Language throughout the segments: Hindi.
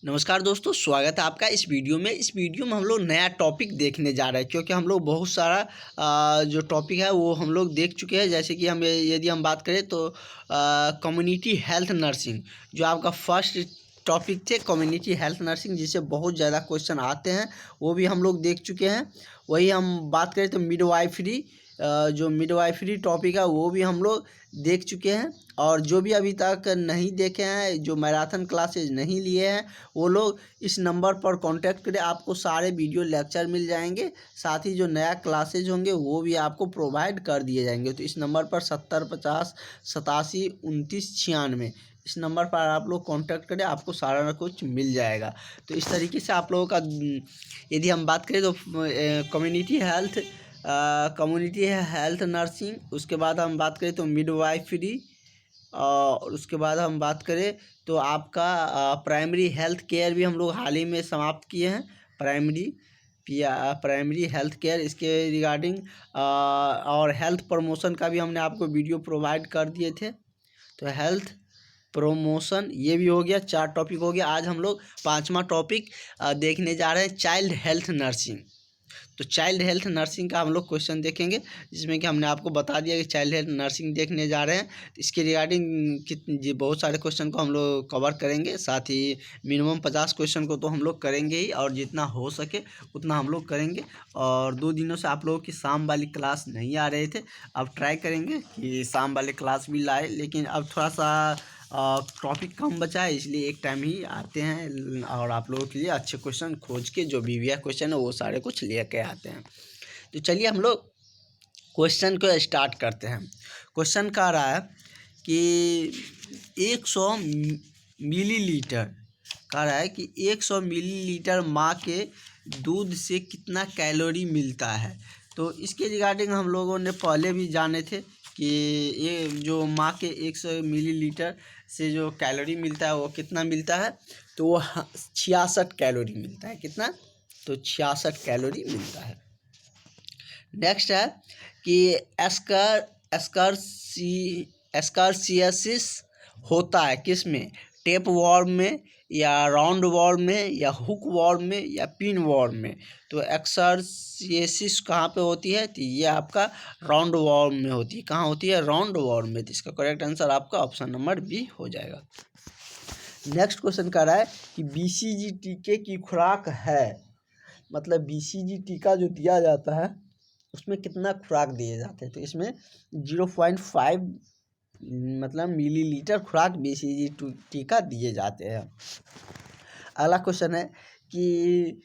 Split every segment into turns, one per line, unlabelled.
नमस्कार दोस्तों, स्वागत है आपका इस वीडियो में। इस वीडियो में हम लोग नया टॉपिक देखने जा रहे हैं, क्योंकि हम लोग बहुत सारा जो टॉपिक है वो हम लोग देख चुके हैं। जैसे कि यदि हम बात करें तो कम्युनिटी हेल्थ नर्सिंग जो आपका फर्स्ट टॉपिक थे, कम्युनिटी हेल्थ नर्सिंग, जिससे बहुत ज़्यादा क्वेश्चन आते हैं, वो भी हम लोग देख चुके हैं। वही हम बात करें तो मिडवाइफरी, जो मिडवाइफरी टॉपिक है वो भी हम लोग देख चुके हैं। और जो भी अभी तक नहीं देखे हैं, जो मैराथन क्लासेज नहीं लिए हैं, वो लोग इस नंबर पर कांटेक्ट करें, आपको सारे वीडियो लेक्चर मिल जाएंगे। साथ ही जो नया क्लासेज होंगे वो भी आपको प्रोवाइड कर दिए जाएंगे। तो इस नंबर पर 7050 87 29 96 इस नंबर पर आप लोग कांटेक्ट करें, आपको सारा कुछ मिल जाएगा। तो इस तरीके से आप लोगों का यदि हम बात करें तो कम्युनिटी हेल्थ नर्सिंग, उसके बाद हम बात करें तो मिडवाइफरी, और उसके बाद हम बात करें तो आपका प्राइमरी हेल्थ केयर भी हम लोग हाल ही में समाप्त किए हैं। प्राइमरी हेल्थ केयर, इसके रिगार्डिंग और हेल्थ प्रमोशन का भी हमने आपको वीडियो प्रोवाइड कर दिए थे। तो हेल्थ प्रमोशन ये भी हो गया, 4 टॉपिक हो गया। आज हम लोग 5वां टॉपिक देखने जा रहे हैं, चाइल्ड हेल्थ नर्सिंग। तो चाइल्ड हेल्थ नर्सिंग का हम लोग क्वेश्चन देखेंगे, जिसमें कि हमने आपको बता दिया कि चाइल्ड हेल्थ नर्सिंग देखने जा रहे हैं। तो इसके रिगार्डिंग बहुत सारे क्वेश्चन को हम लोग कवर करेंगे। साथ ही मिनिमम 50 क्वेश्चन को तो हम लोग करेंगे ही, और जितना हो सके उतना हम लोग करेंगे। और 2 दिनों से आप लोगों की शाम वाली क्लास नहीं आ रहे थे, अब ट्राई करेंगे कि शाम वाले क्लास भी लाए, लेकिन अब थोड़ा सा टॉपिक कम बचा है, इसलिए एक टाइम ही आते हैं और आप लोगों के लिए अच्छे क्वेश्चन खोज के, जो BVA क्वेश्चन है वो सारे कुछ लेके आते हैं। तो चलिए हम लोग क्वेश्चन को स्टार्ट करते हैं। क्वेश्चन कह रहा है कि 100 मिलीलीटर, कह रहा है कि 100 मिलीलीटर माँ के दूध से कितना कैलोरी मिलता है। तो इसके रिगार्डिंग हम लोगों ने पहले भी जाने थे कि ये जो माँ के 100 मिलीलीटर से जो कैलोरी मिलता है वो कितना मिलता है। तो वो 66 कैलोरी मिलता है। कितना? तो 66 कैलोरी मिलता है। नेक्स्ट है कि एस्कारसियासिस होता है किस में? टेप वॉर्म में, या राउंड वॉर्म में, या हुक वॉर्म में, या पिन वॉर्म में। तो एक्सरसियासिस कहाँ पे होती है? तो ये आपका राउंड वॉर्म में होती है। कहाँ होती है? राउंड वॉर्म में। तो इसका करेक्ट आंसर आपका ऑप्शन नंबर बी हो जाएगा। नेक्स्ट क्वेश्चन कर रहा है कि BCG टीके की खुराक है, मतलब BCG टीका जो दिया जाता है उसमें कितना खुराक दिए जाते हैं। तो इसमें 0.5 मतलब मिलीलीटर खुराक BCG टीका दिए जाते हैं। अगला क्वेश्चन है कि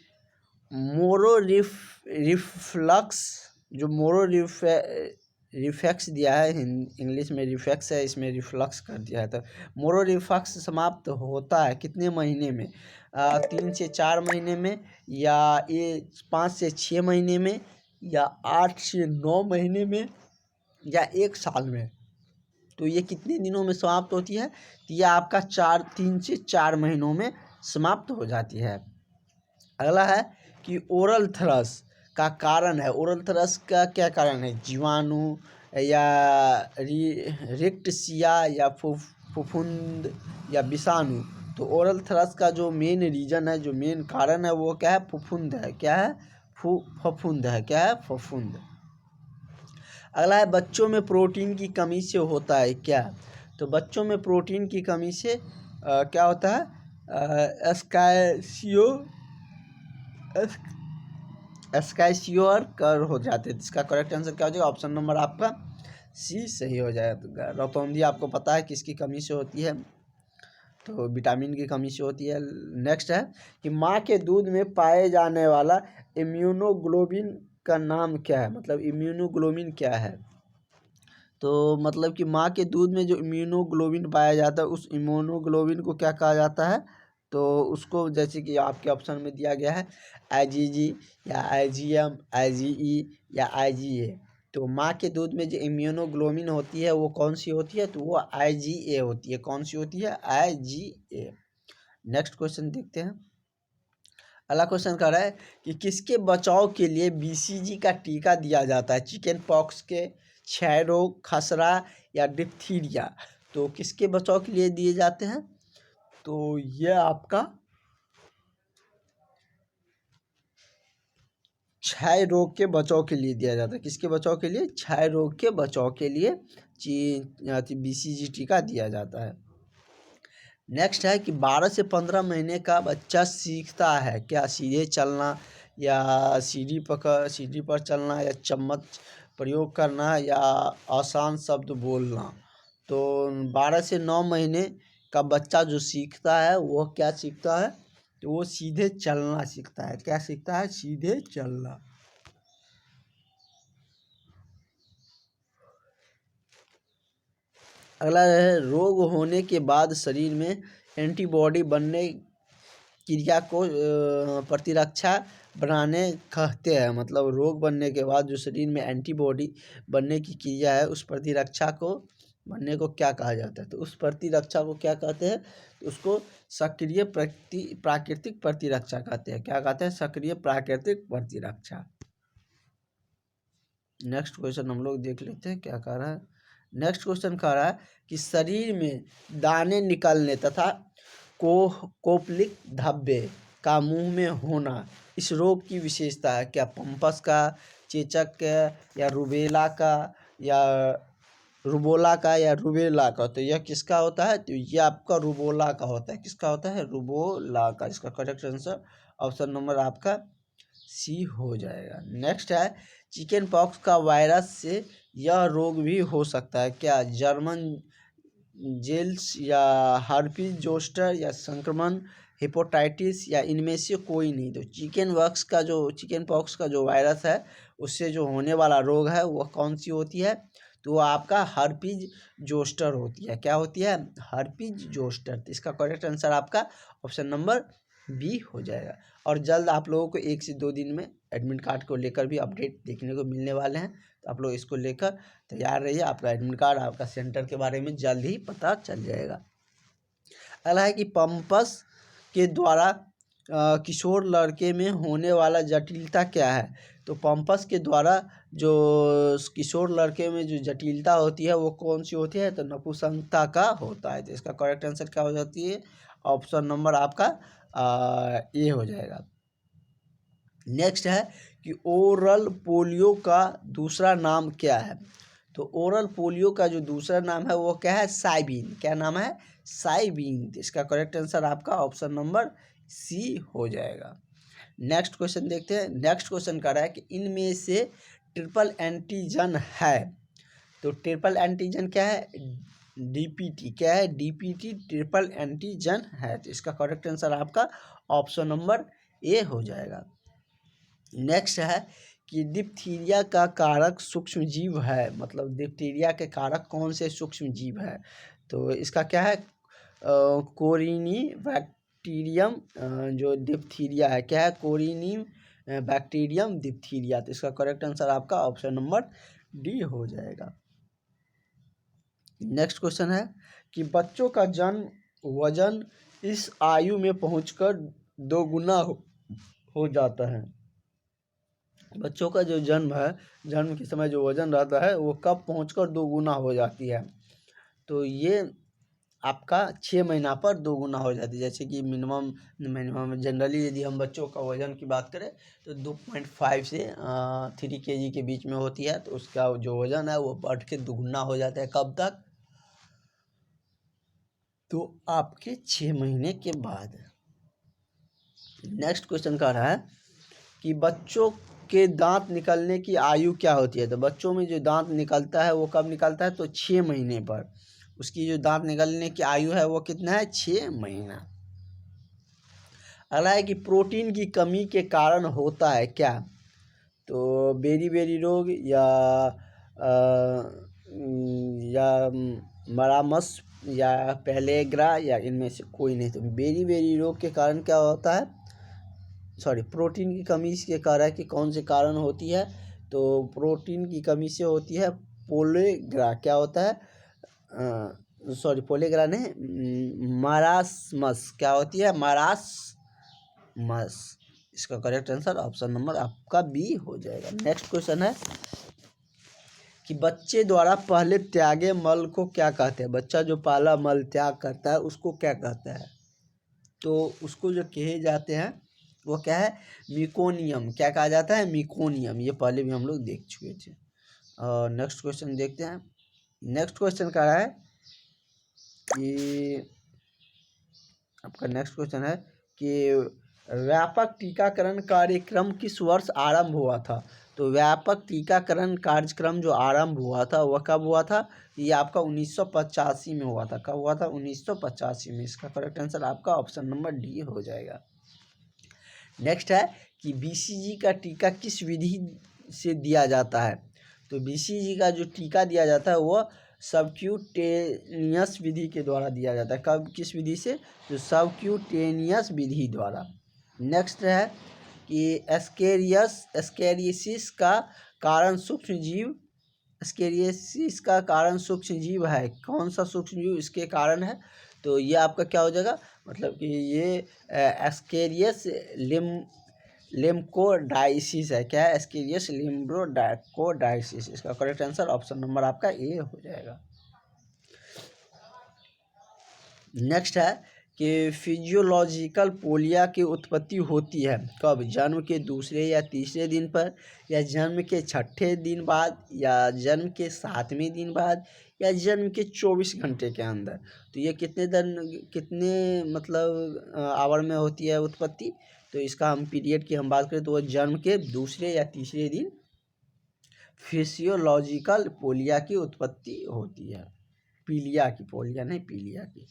रिफ्लक्स, जो रिफ्लेक्स दिया है, इंग्लिश में रिफ्लेक्स है, इसमें रिफ्लक्स कर दिया है। तो रिफ्लक्स समाप्त होता है कितने महीने में? 3 से 4 महीने में, या 5 से 6 महीने में, या 8 से 9 महीने में, या 1 साल में। तो ये कितने दिनों में समाप्त होती है? तो यह आपका 3 से 4 महीनों में समाप्त हो जाती है। अगला है कि ओरल थ्रस का कारण है। ओरल थ्रस का क्या कारण है? जीवाणु, या रिक्टसिया, या फफूंद, या विषाणु। तो ओरल थ्रस का जो मेन रीजन है, जो मेन कारण है, वो क्या है? फफूंद है। क्या है? फफूंद है। क्या है? फफूंद। अगला है बच्चों में प्रोटीन की कमी से होता है क्या? तो बच्चों में प्रोटीन की कमी से क्या होता है? एस्काइसियोर कर हो जाते हैं। इसका करेक्ट आंसर क्या हो जाएगा? ऑप्शन नंबर आपका सी सही हो जाएगा। रतौंधी आपको पता है किसकी कमी से होती है? तो विटामिन की कमी से होती है। नेक्स्ट है कि माँ के दूध में पाए जाने वाला इम्यूनोग्लोबिन का नाम क्या है? मतलब इम्यूनोग्लोबिन क्या है? तो मतलब कि माँ के दूध में जो इम्यूनोग्लोबिन पाया जाता है, उस इम्यूनोग्लोबिन को क्या कहा जाता है? तो उसको, जैसे कि आपके ऑप्शन में दिया गया है, IgG, या IgM, IgE, या IgA। तो माँ के दूध में जो इम्यूनोग्लोबिन होती है वो कौन सी होती है? तो वो IgA होती है। कौन सी होती है? IgA। नेक्स्ट क्वेश्चन देखते हैं। अगला क्वेश्चन कह रहा है कि किसके बचाव के लिए BCG का टीका दिया जाता है? चिकन पॉक्स के, क्षय रोग, खसरा, या डिप्थीरिया। तो किसके बचाव के लिए दिए जाते हैं? तो ये आपका क्षय रोग के बचाव के लिए दिया जाता है। किसके बचाव के लिए? क्षय रोग के बचाव के लिए BCG टीका दिया जाता है। नेक्स्ट है कि 12 से 15 महीने का बच्चा सीखता है क्या? सीधे चलना या सीढ़ी पर चलना या चम्मच प्रयोग करना या आसान शब्द बोलना। तो 12 से 9 महीने का बच्चा जो सीखता है वो क्या सीखता है? तो वो सीधे चलना सीखता है। क्या सीखता है? सीधे चलना। अगला है रोग होने के बाद शरीर में एंटीबॉडी बनने क्रिया को प्रतिरक्षा बनाने कहते हैं। मतलब रोग बनने के बाद जो शरीर में एंटीबॉडी बनने की क्रिया है उस प्रतिरक्षा को बनने को क्या कहा जाता है? तो उस प्रतिरक्षा को क्या कहते हैं? तो उसको सक्रिय प्राकृतिक प्रतिरक्षा कहते हैं। क्या कहते हैं? सक्रिय प्राकृतिक प्रतिरक्षा। नेक्स्ट क्वेश्चन हम लोग देख लेते हैं क्या कह रहा है। नेक्स्ट क्वेश्चन कह रहा है कि शरीर में दाने निकलने तथा कोपलिक धब्बे का मुंह में होना इस रोग की विशेषता है क्या? पंपस का, चेचक का या रूबेला का या रुबोला का या रुबेला का। तो यह किसका होता है? तो ये आपका रुबोला का होता है। किसका होता है? रुबोला का। इसका करेक्ट आंसर ऑप्शन नंबर आपका सी हो जाएगा। नेक्स्ट है चिकन पॉक्स का वायरस से यह रोग भी हो सकता है क्या? जर्मन जेल्स या हर्पीज जोस्टर या संक्रमण हेपेटाइटिस या इनमें से कोई नहीं। तो चिकन पॉक्स का जो वायरस है उससे जो होने वाला रोग है वह कौन सी होती है? तो वो आपका हर्पीज जोस्टर होती है। क्या होती है? Herpes zoster. तो इसका करेक्ट आंसर आपका ऑप्शन नंबर बी हो जाएगा। और जल्द आप लोगों को 1 से 2 दिन में एडमिट कार्ड को लेकर भी अपडेट देखने को मिलने वाले हैं। तो आप लोग इसको लेकर तैयार रहिए। आपका एडमिट कार्ड, आपका सेंटर के बारे में जल्द ही पता चल जाएगा। अगला है कि पंपस के द्वारा किशोर लड़के में होने वाला जटिलता क्या है? तो पंपस के द्वारा जो किशोर लड़के में जो जटिलता होती है वो कौन सी होती है? तो नपुंसकता का होता है। तो इसका करेक्ट आंसर क्या हो जाती है? ऑप्शन नंबर आपका ए हो जाएगा। नेक्स्ट है कि ओरल पोलियो का दूसरा नाम क्या है? तो ओरल पोलियो का जो दूसरा नाम है वो क्या है? साइबीन। क्या नाम है? साइबीन। तो इसका करेक्ट आंसर आपका ऑप्शन नंबर सी हो जाएगा। नेक्स्ट क्वेश्चन देखते हैं। नेक्स्ट क्वेश्चन कह रहा है कि इनमें से ट्रिपल एंटीजन है। तो ट्रिपल एंटीजन क्या है? डीपीटी। क्या है? डीपीटी ट्रिपल एंटीजन है। तो इसका करेक्ट आंसर आपका ऑप्शन नंबर ए हो जाएगा। नेक्स्ट है कि डिप्थीरिया का कारक सूक्ष्म जीव है। मतलब डिप्थीरिया के कारक कौन से सूक्ष्म जीव है? तो इसका क्या है? कोरिनी बैक्टीरियम जो डिप्थीरिया है। क्या है? कोरिनी बैक्टीरियम डिप्थीरिया। तो इसका करेक्ट आंसर आपका ऑप्शन नंबर डी हो जाएगा। नेक्स्ट क्वेश्चन है कि बच्चों का जन्म वजन इस आयु में पहुंचकर 2 गुना हो जाता है। बच्चों का जो जन्म है, जन्म के समय जो वजन रहता है वो कब पहुंचकर 2 गुना हो जाती है? तो ये आपका 6 महीना पर 2 गुना हो जाती है। जैसे कि मिनिमम जनरली यदि हम बच्चों का वजन की बात करें तो 2.5 से 3 kg के बीच में होती है। तो उसका जो वजन है वो बढ़ के 2 गुना हो जाता है। कब तक? तो आपके 6 महीने के बाद। नेक्स्ट क्वेश्चन कह रहा है कि बच्चों के दांत निकलने की आयु क्या होती है? तो बच्चों में जो दांत निकलता है वो कब निकलता है? तो 6 महीने पर। उसकी जो दांत निकलने की आयु है वो कितना है? 6 महीना। अगला है कि प्रोटीन की कमी के कारण होता है क्या? तो बेरी रोग या मरामस या पेलेग्रा या इनमें से कोई नहीं। तो बेरी रोग के कारण क्या होता है? प्रोटीन की कमी से कह रहा है कि कौन से कारण होती है? तो प्रोटीन की कमी से होती है पोलेग्रा। क्या होता है? पोलेग्रा नहीं, मारासमस। क्या होती है? मारासमस। इसका करेक्ट आंसर ऑप्शन नंबर आपका बी हो जाएगा। नेक्स्ट क्वेश्चन है कि बच्चे द्वारा पहले त्यागे मल को क्या कहते हैं? बच्चा जो पहला मल त्याग करता है उसको क्या कहता है? तो उसको जो कहे जाते हैं वो क्या है, मिकोनियम। क्या कहा जाता है, मिकोनियम। ये पहले भी हम लोग देख चुके थे। और नेक्स्ट क्वेश्चन देखते हैं। नेक्स्ट क्वेश्चन क्या है कि आपका नेक्स्ट क्वेश्चन है कि व्यापक टीकाकरण कार्यक्रम किस वर्ष आरंभ हुआ था। तो व्यापक टीकाकरण कार्यक्रम जो आरंभ हुआ था वह कब हुआ था, ये आपका 1985 में हुआ था। कब हुआ था, 1985 में। इसका करेक्ट आंसर आपका ऑप्शन नंबर डी हो जाएगा। नेक्स्ट है कि बीसीजी का टीका किस विधि से दिया जाता है। तो बीसीजी का जो टीका दिया जाता है वह सबक्यूटेनियस विधि के द्वारा दिया जाता है। कब, किस विधि से, तो सबक्यूटेनियस विधि द्वारा। नेक्स्ट है कि एस्केरियासिस का कारण सूक्ष्म जीव, एस्केरियासिस का कारण सूक्ष्म जीव है। कौन सा सूक्ष्म जीव इसके कारण है, तो ये आपका क्या हो जाएगा, मतलब कि ये एस्केरियस लिम्कोडाइसिस है। क्या है, एस्केरियस लिम्कोडाइसिस। इसका करेक्ट आंसर ऑप्शन नंबर आपका ए हो जाएगा। नेक्स्ट है कि फिजियोलॉजिकल पोलिया की उत्पत्ति होती है कब, जन्म के दूसरे या तीसरे दिन पर, या जन्म के छठे दिन बाद, या जन्म के 7वें दिन बाद, या जन्म के 24 घंटे के अंदर। तो ये कितने मतलब आवर में होती है उत्पत्ति। तो इसका हम पीरियड की हम बात करें तो वह जन्म के दूसरे या तीसरे दिन फिजियोलॉजिकल पोलिया की उत्पत्ति होती है। पीलिया की, पोलिया नहीं, पीलिया की।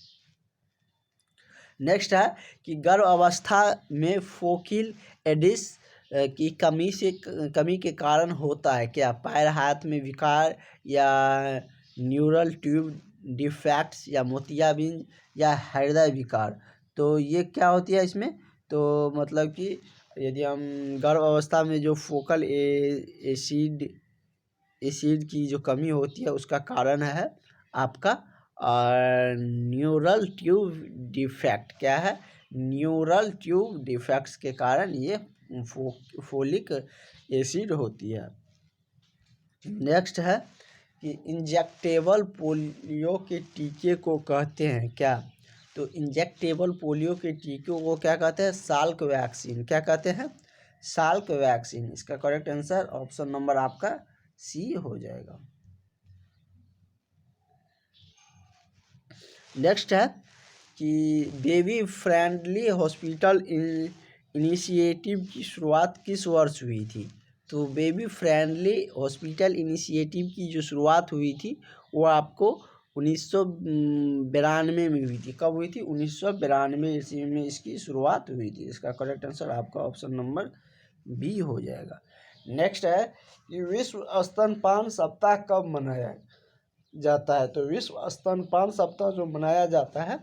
नेक्स्ट है कि गर्भ अवस्था में फोकिल एडिस की कमी के कारण होता है क्या, पैर हाथ में विकार, या न्यूरल ट्यूब डिफेक्ट्स, या मोतियाबिंद, या हृदय विकार। तो ये क्या होती है इसमें, तो मतलब कि यदि हम गर्भ अवस्था में जो फोकल एसिड की जो कमी होती है उसका कारण है आपका और न्यूरल ट्यूब डिफेक्ट। क्या है, न्यूरल ट्यूब डिफेक्ट्स के कारण ये फोलिक एसिड होती है। नेक्स्ट है कि इंजेक्टेबल पोलियो के टीके को कहते हैं क्या। तो इंजेक्टेबल पोलियो के टीके को क्या कहते हैं, साल्क वैक्सीन। क्या कहते हैं, साल्क वैक्सीन। इसका करेक्ट आंसर ऑप्शन नंबर आपका सी हो जाएगा। नेक्स्ट है कि बेबी फ्रेंडली हॉस्पिटल इनिशिएटिव की शुरुआत किस वर्ष हुई थी। तो बेबी फ्रेंडली हॉस्पिटल इनिशिएटिव की जो शुरुआत हुई थी वो आपको 1992 में हुई थी। कब हुई थी, 1992 ईस्वी में इसकी शुरुआत हुई थी। इसका करेक्ट आंसर आपका ऑप्शन नंबर बी हो जाएगा। नेक्स्ट है कि विश्व स्तनपान सप्ताह कब मनाया जाता है। तो विश्व स्तनपान सप्ताह जो मनाया जाता है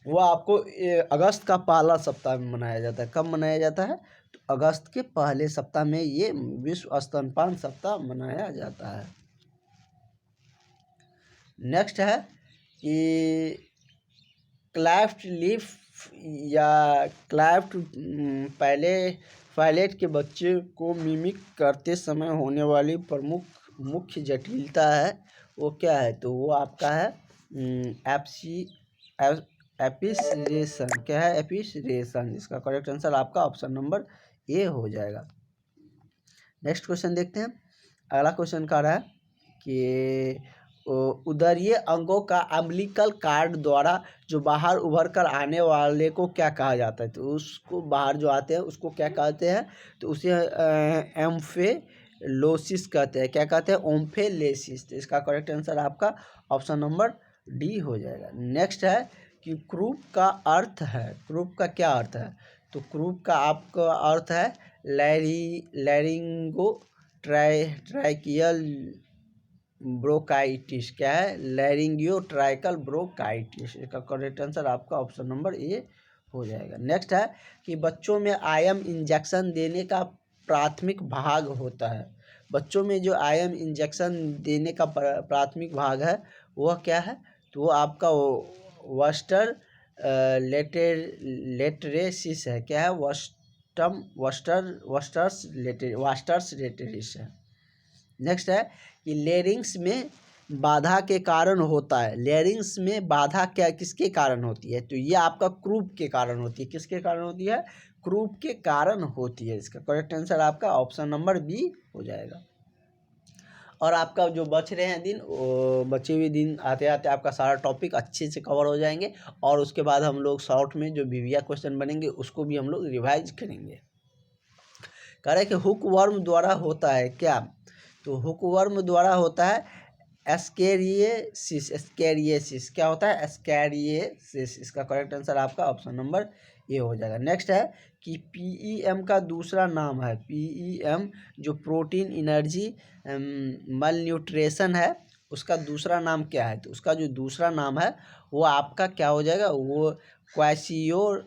वो आपको अगस्त का पहला सप्ताह में मनाया जाता है। कब मनाया जाता है, तो अगस्त के पहले सप्ताह में ये विश्व स्तनपान सप्ताह मनाया जाता है। नेक्स्ट है कि क्लेफ्ट लिप या क्लेफ्ट पैलेट के बच्चे को मिमिक करते समय होने वाली प्रमुख मुख्य जटिलता है वो क्या है, तो वो आपका है एपिसरेशन। क्या है, एपिसरेशन। इसका करेक्ट आंसर आपका ऑप्शन नंबर ए हो जाएगा। नेक्स्ट क्वेश्चन देखते हैं। अगला क्वेश्चन कह रहा है कि उदरीय अंगों का अम्बिलिकल कार्ड द्वारा जो बाहर उभर कर आने वाले को क्या कहा जाता है। तो उसको बाहर जो आते हैं उसको क्या कहते हैं, तो उसे एम्फेलोसिस कहते हैं। क्या कहते हैं, ओम्फेलेसिस। तो इसका करेक्ट आंसर आपका ऑप्शन नंबर डी हो जाएगा। नेक्स्ट है कि क्रूप का अर्थ है, क्रूप का क्या अर्थ है, तो क्रूप का आपका अर्थ है लैरिंगो ट्राइकियल ब्रोंकाइटिस। क्या है, लैरिंगियो ट्राइकल ब्रोंकाइटिस। इसका करेक्ट आंसर आपका ऑप्शन नंबर ए हो जाएगा। नेक्स्ट है कि बच्चों में आयम इंजेक्शन देने का प्राथमिक भाग होता है। बच्चों में जो आयम इंजेक्शन देने का प्राथमिक भाग है वह क्या है, तो वो आपका वस्टर लेटरेसिस है। क्या है, वास्टर्स लेटरिस है। नेक्स्ट है कि लेरिंग्स में बाधा के कारण होता है। लेरिंग्स में बाधा क्या किसके कारण होती है? तो ये आपका क्रूप के कारण होती है। किसके कारण होती है? क्रूप के कारण होती है। इसका करेक्ट आंसर आपका ऑप्शन नंबर बी हो जाएगा। और आपका जो बच रहे हैं दिन, वो बचे हुए दिन आते आते आपका सारा टॉपिक अच्छे से कवर हो जाएंगे। और उसके बाद हम लोग शॉर्ट में जो बीविया क्वेश्चन बनेंगे उसको भी हम लोग रिवाइज करेंगे। कह रहे कि हुक वर्म द्वारा होता है क्या? तो हुक वर्म द्वारा होता है एस्केरिएसिस। एस्केरिएसिस क्या होता है? एस्केरिएसिस। इसका करेक्ट आंसर आपका ऑप्शन नंबर ए हो जाएगा। नेक्स्ट है कि पीईएम का दूसरा नाम है। पीईएम जो प्रोटीन एनर्जी मल न्यूट्रिशन है, उसका दूसरा नाम क्या है? तो उसका जो दूसरा नाम है वो आपका क्या हो जाएगा? वो क्वासियोर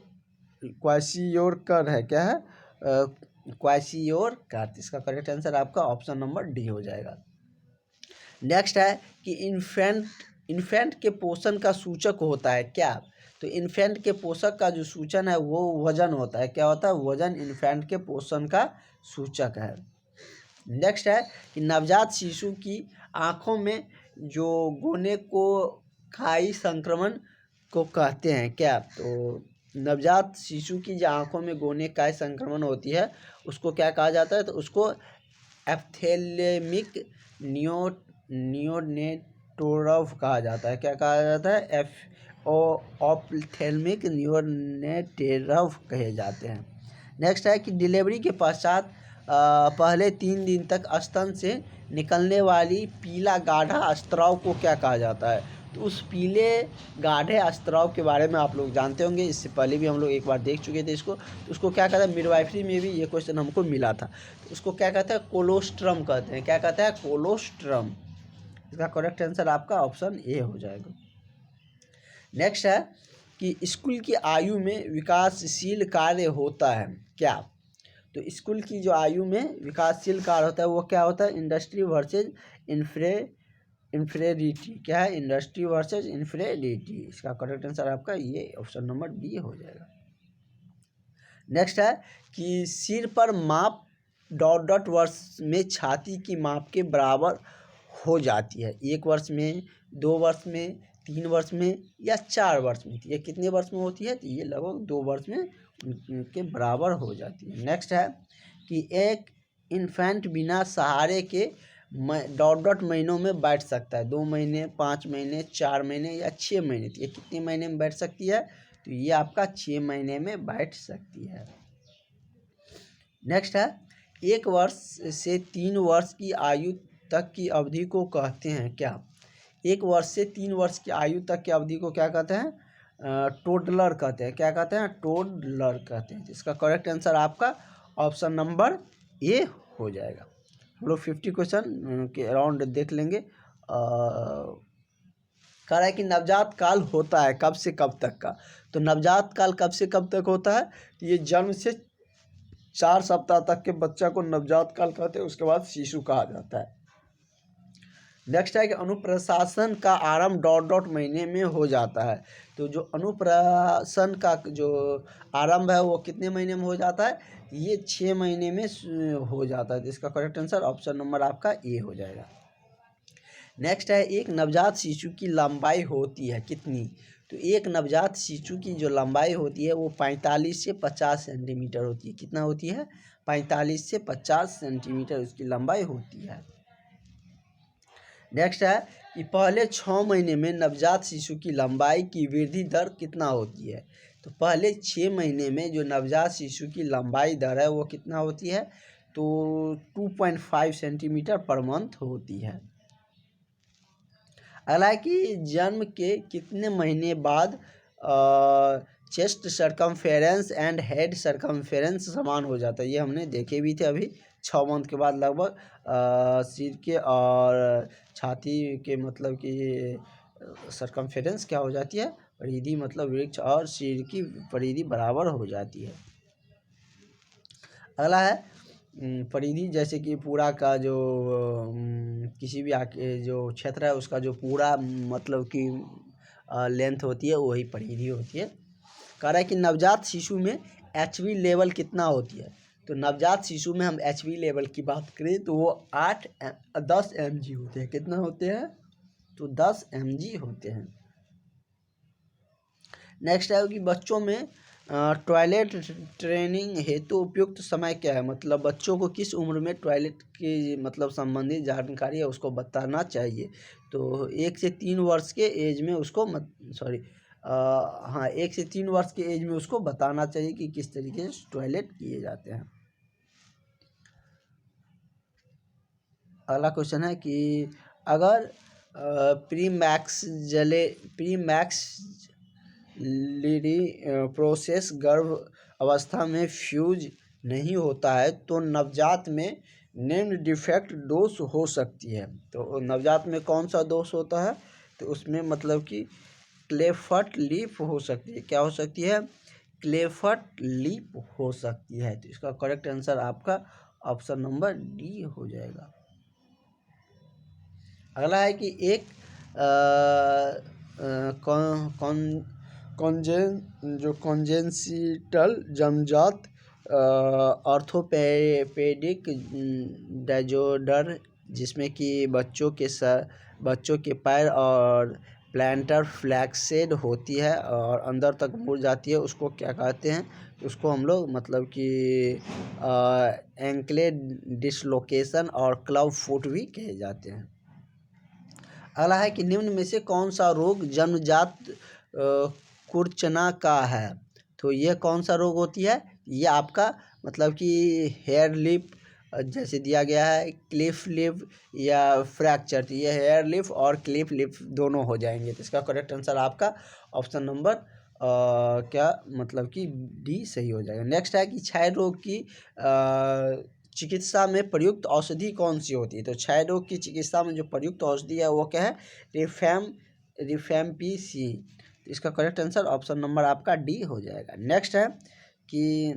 है। क्या है? क्वासियोर का। इसका करेक्ट आंसर आपका ऑप्शन नंबर डी हो जाएगा। नेक्स्ट है कि इन्फेंट के पोषण का सूचक होता है क्या? तो इन्फेंट के पोषक का जो सूचन है वो वजन होता है। क्या होता है? वजन इन्फेंट के पोषण का सूचक है। नेक्स्ट है कि नवजात शिशु की आँखों में जो गोने को खाई संक्रमण को कहते हैं क्या? तो नवजात शिशु की जो आँखों में गोने काई संक्रमण होती है उसको क्या कहा जाता है? तो उसको एप्थेलेमिक नियोनेटोरव कहा जाता है। क्या कहा जाता है? ऑप्थेल्मिक नियोनेटोरव कहे जाते हैं। नेक्स्ट है कि डिलीवरी के पश्चात पहले 3 दिन तक स्तन से निकलने वाली पीला गाढ़ा स्त्राव को क्या कहा जाता है? तो उस पीले गाढ़े स्त्राव के बारे में आप लोग जानते होंगे, इससे पहले भी हम लोग एक बार देख चुके थे इसको। तो उसको क्या कहते हैं? मिडवाइफरी में भी ये क्वेश्चन हमको मिला था। तो उसको क्या कहते हैं? कोलोस्ट्रम कहते हैं। क्या कहते हैं? कोलोस्ट्रम। इसका करेक्ट आंसर आपका ऑप्शन ए हो जाएगा। नेक्स्ट है कि स्कूल की आयु में विकासशील कार्य होता है क्या? तो स्कूल की जो आयु में विकासशील कार्य होता है वो क्या होता है? Industry versus inferiority. क्या है? Industry versus inferiority. इसका करेक्ट आंसर आपका ये ऑप्शन नंबर बी हो जाएगा। नेक्स्ट है कि सिर पर माप ... वर्ष में छाती की माप के बराबर हो जाती है। 1 वर्ष में, 2 वर्ष में, 3 वर्ष में या 4 वर्ष में। ये कितने वर्ष में होती है? तो ये लगभग 2 वर्ष में के बराबर हो जाती है। नेक्स्ट है कि एक इन्फेंट बिना सहारे के ... महीनों में बैठ सकता है। 2 महीने, 5 महीने, 4 महीने या 6 महीने। तो ये कितने महीने में बैठ सकती है? तो ये आपका 6 महीने में बैठ सकती है। नेक्स्ट है 1 वर्ष से 3 वर्ष की आयु तक की अवधि को कहते हैं क्या? 1 वर्ष से 3 वर्ष की आयु तक की अवधि को क्या कहते हैं? टोडलर कहते हैं। क्या कहते हैं? टोडलर कहते हैं। इसका करेक्ट आंसर आपका ऑप्शन नंबर ए हो जाएगा। हम लोग 50 क्वेश्चन के अराउंड देख लेंगे। कह रहा है कि नवजात काल होता है कब से कब तक का? तो नवजात काल कब से कब तक होता है? ये जन्म से 4 सप्ताह तक के बच्चा को नवजात काल कहते हैं। उसके बाद शिशु कहा जाता है। नेक्स्ट है कि अनुप्रशासन का आरंभ ... महीने में हो जाता है। तो जो अनुप्रशासन का जो आरंभ है वो कितने महीने में हो जाता है? ये 6 महीने में हो जाता है। तो इसका करेक्ट आंसर ऑप्शन नंबर आपका ए हो जाएगा। नेक्स्ट है एक नवजात शिशु की लंबाई होती है कितनी? तो एक नवजात शिशु की जो लंबाई होती है वो 45 से 50 सेंटीमीटर होती है। कितना होती है? 45 से 50 सेंटीमीटर उसकी लंबाई होती है। नेक्स्ट है कि पहले 6 महीने में नवजात शिशु की लंबाई की वृद्धि दर कितना होती है? तो पहले 6 महीने में जो नवजात शिशु की लंबाई दर है वो कितना होती है? तो 2.5 सेंटीमीटर पर मंथ होती है। हालांकि जन्म के कितने महीने बाद chest circumference and head circumference समान हो जाता है? ये हमने देखे भी थे अभी। 6 मंथ के बाद लगभग सिर के और छाती के मतलब कि सर्कमफेरेंस क्या हो जाती है? परिधि मतलब वृक्ष और सिर की परिधि बराबर हो जाती है। अगला है परिधि, जैसे कि पूरा का जो किसी भी जो क्षेत्र है उसका जो पूरा मतलब कि लेंथ होती है वही परिधि होती है। कह रहा है कि नवजात शिशु में HB लेवल कितना होती है? तो नवजात शिशु में हम HB लेवल की बात करें तो वो 10 mg होते हैं। कितना होते हैं? तो 10 mg होते हैं। नेक्स्ट है कि बच्चों में टॉयलेट ट्रेनिंग हेतु उपयुक्त समय क्या है, मतलब बच्चों को किस उम्र में टॉयलेट की मतलब संबंधित जानकारी है उसको बताना चाहिए। तो 1 से 3 वर्ष के एज में उसको हाँ 1 से 3 वर्ष के एज में उसको बताना चाहिए कि किस तरीके से टॉयलेट किए जाते हैं। अगला क्वेश्चन है कि अगर प्रीमैक्स लीडी प्रोसेस गर्भ अवस्था में फ्यूज नहीं होता है तो नवजात में निम्न डिफेक्ट दोष हो सकती है। तो नवजात में कौन सा दोष होता है, तो उसमें मतलब कि क्लेफ्ट लीफ हो सकती है। क्या हो सकती है, क्लेफ्ट लीफ हो सकती है। तो इसका करेक्ट आंसर आपका ऑप्शन नंबर डी हो जाएगा। अगला है कि एक कॉन्जेनिटल जन्मजात ऑर्थोपेडिक डिसऑर्डर जिसमें कि बच्चों के पैर और प्लांटर फ्लैक्सेड होती है और अंदर तक मुड़ जाती है, उसको क्या कहते हैं, उसको हम लोग मतलब कि एंकलेट डिसलोकेशन और क्लब फुट भी कहे जाते हैं। अगला है कि निम्न में से कौन सा रोग जन्मजात कुर्चना का है। तो ये कौन सा रोग होती है, ये आपका मतलब कि हेयर लिप जैसे दिया गया है, क्लिफ लिप या फ्रैक्चर, तो ये हेयर लिप और क्लिफ लिप दोनों हो जाएंगे। तो इसका करेक्ट आंसर आपका ऑप्शन नंबर क्या मतलब कि डी सही हो जाएगा। नेक्स्ट है कि क्षय रोग की चिकित्सा में प्रयुक्त औषधि कौन सी होती है। तो क्षय रोग की चिकित्सा में जो प्रयुक्त औषधि है वो क्या है, रिफैम्पिसिन। तो इसका करेक्ट आंसर ऑप्शन नंबर आपका डी हो जाएगा। नेक्स्ट है कि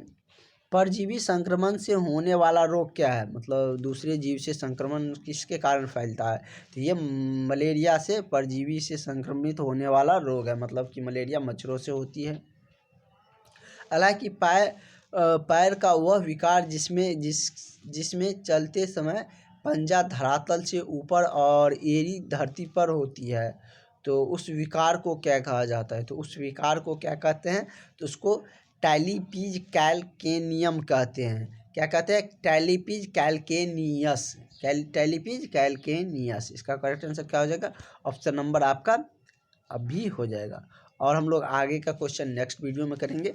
परजीवी संक्रमण से होने वाला रोग क्या है, मतलब दूसरे जीव से संक्रमण किसके कारण फैलता है। तो ये मलेरिया से परजीवी से संक्रमित होने वाला रोग है, मतलब कि मलेरिया मच्छरों से होती है। हालांकि पैर का वह विकार जिसमें चलते समय पंजा धरातल से ऊपर और एड़ी धरती पर होती है, तो उस विकार को क्या कहा जाता है। तो उस विकार को क्या कहते हैं, तो उसको टैलीपीज कैल्केनियम कहते हैं। क्या कहते हैं, टैलीपीज कैल्केनियस। इसका करेक्ट आंसर क्या हो जाएगा, ऑप्शन नंबर आपका अभी हो जाएगा। और हम लोग आगे का क्वेश्चन नेक्स्ट वीडियो में करेंगे।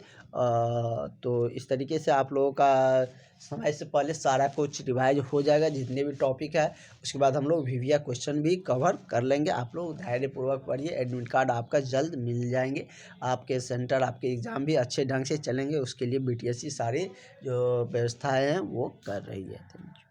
तो इस तरीके से आप लोगों का समय से पहले सारा कुछ रिवाइज हो जाएगा, जितने भी टॉपिक है। उसके बाद हम लोग वीवीआई क्वेश्चन भी कवर कर लेंगे। आप लोग धैर्यपूर्वक पढ़िए, एडमिट कार्ड आपका जल्द मिल जाएंगे। आपके सेंटर, आपके एग्ज़ाम भी अच्छे ढंग से चलेंगे। उसके लिए बीटीएससी सारी जो व्यवस्थाएँ हैं वो कर रही है। Thank you.